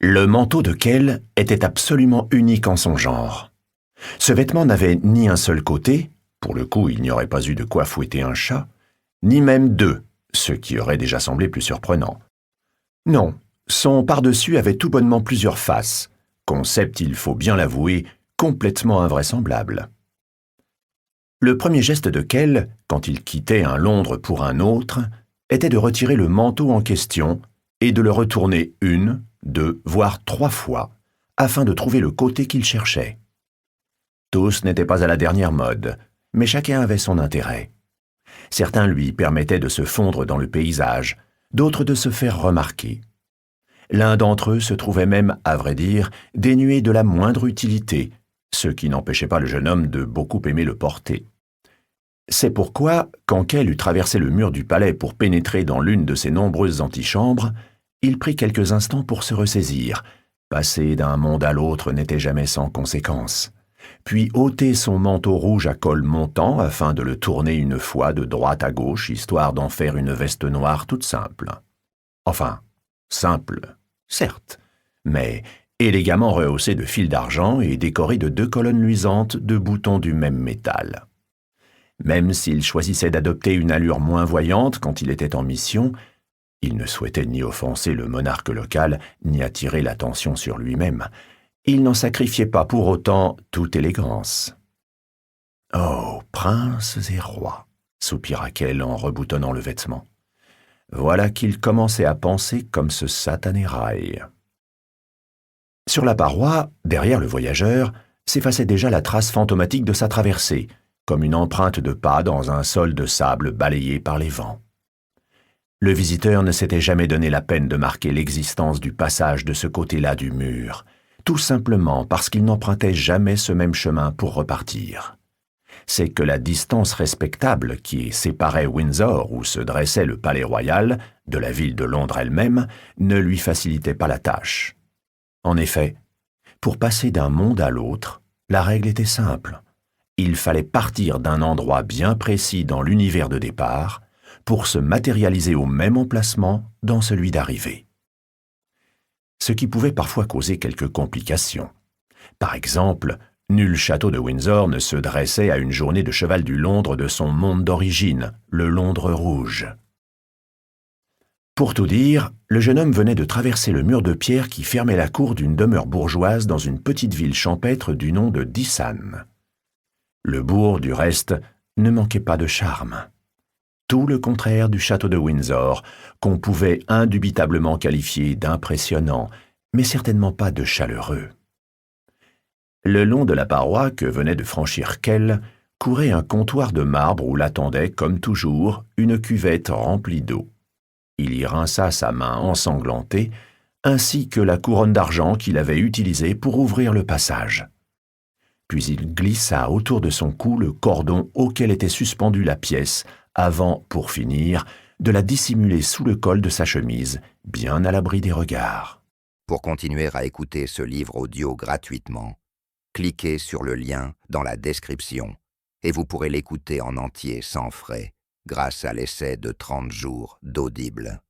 Le manteau de Kell était absolument unique en son genre. Ce vêtement n'avait ni un seul côté, pour le coup il n'y aurait pas eu de quoi fouetter un chat, ni même deux, ce qui aurait déjà semblé plus surprenant. Non, son par-dessus avait tout bonnement plusieurs faces, concept, il faut bien l'avouer, complètement invraisemblable. Le premier geste de Kell, quand il quittait un Londres pour un autre, était de retirer le manteau en question et de le retourner 1, 2, voire 3 fois, afin de trouver le côté qu'il cherchait. Tous n'étaient pas à la dernière mode, mais chacun avait son intérêt. Certains lui permettaient de se fondre dans le paysage, d'autres de se faire remarquer. L'un d'entre eux se trouvait même, à vrai dire, dénué de la moindre utilité, ce qui n'empêchait pas le jeune homme de beaucoup aimer le porter. C'est pourquoi, quand Kell eut traversé le mur du palais pour pénétrer dans l'une de ses nombreuses antichambres, il prit quelques instants pour se ressaisir. Passer d'un monde à l'autre n'était jamais sans conséquence. Puis ôter son manteau rouge à col montant afin de le tourner une fois de droite à gauche, histoire d'en faire une veste noire toute simple. Enfin, simple, certes, mais élégamment rehaussée de fils d'argent et décorée de 2 colonnes luisantes de boutons du même métal. Même s'il choisissait d'adopter une allure moins voyante quand il était en mission, il ne souhaitait ni offenser le monarque local, ni attirer l'attention sur lui-même. Il n'en sacrifiait pas pour autant toute élégance. « Oh, princes et rois !» soupira Kell en reboutonnant le vêtement. Voilà qu'il commençait à penser comme ce satané rail. Sur la paroi, derrière le voyageur, s'effaçait déjà la trace fantomatique de sa traversée, comme une empreinte de pas dans un sol de sable balayé par les vents. Le visiteur ne s'était jamais donné la peine de marquer l'existence du passage de ce côté-là du mur, tout simplement parce qu'il n'empruntait jamais ce même chemin pour repartir. C'est que la distance respectable qui séparait Windsor, où se dressait le palais royal, de la ville de Londres elle-même, ne lui facilitait pas la tâche. En effet, pour passer d'un monde à l'autre, la règle était simple. Il fallait partir d'un endroit bien précis dans l'univers de départ pour se matérialiser au même emplacement dans celui d'arrivée. Ce qui pouvait parfois causer quelques complications. Par exemple, nul château de Windsor ne se dressait à une journée de cheval du Londres de son monde d'origine, le Londres rouge. Pour tout dire, le jeune homme venait de traverser le mur de pierre qui fermait la cour d'une demeure bourgeoise dans une petite ville champêtre du nom de Dissan. Le bourg, du reste, ne manquait pas de charme. Tout le contraire du château de Windsor, qu'on pouvait indubitablement qualifier d'impressionnant, mais certainement pas de chaleureux. Le long de la paroi que venait de franchir Kell courait un comptoir de marbre où l'attendait, comme toujours, une cuvette remplie d'eau. Il y rinça sa main ensanglantée, ainsi que la couronne d'argent qu'il avait utilisée pour ouvrir le passage. Puis il glissa autour de son cou le cordon auquel était suspendue la pièce, avant, pour finir, de la dissimuler sous le col de sa chemise, bien à l'abri des regards. Pour continuer à écouter ce livre audio gratuitement, cliquez sur le lien dans la description et vous pourrez l'écouter en entier sans frais grâce à l'essai de 30 jours d'Audible.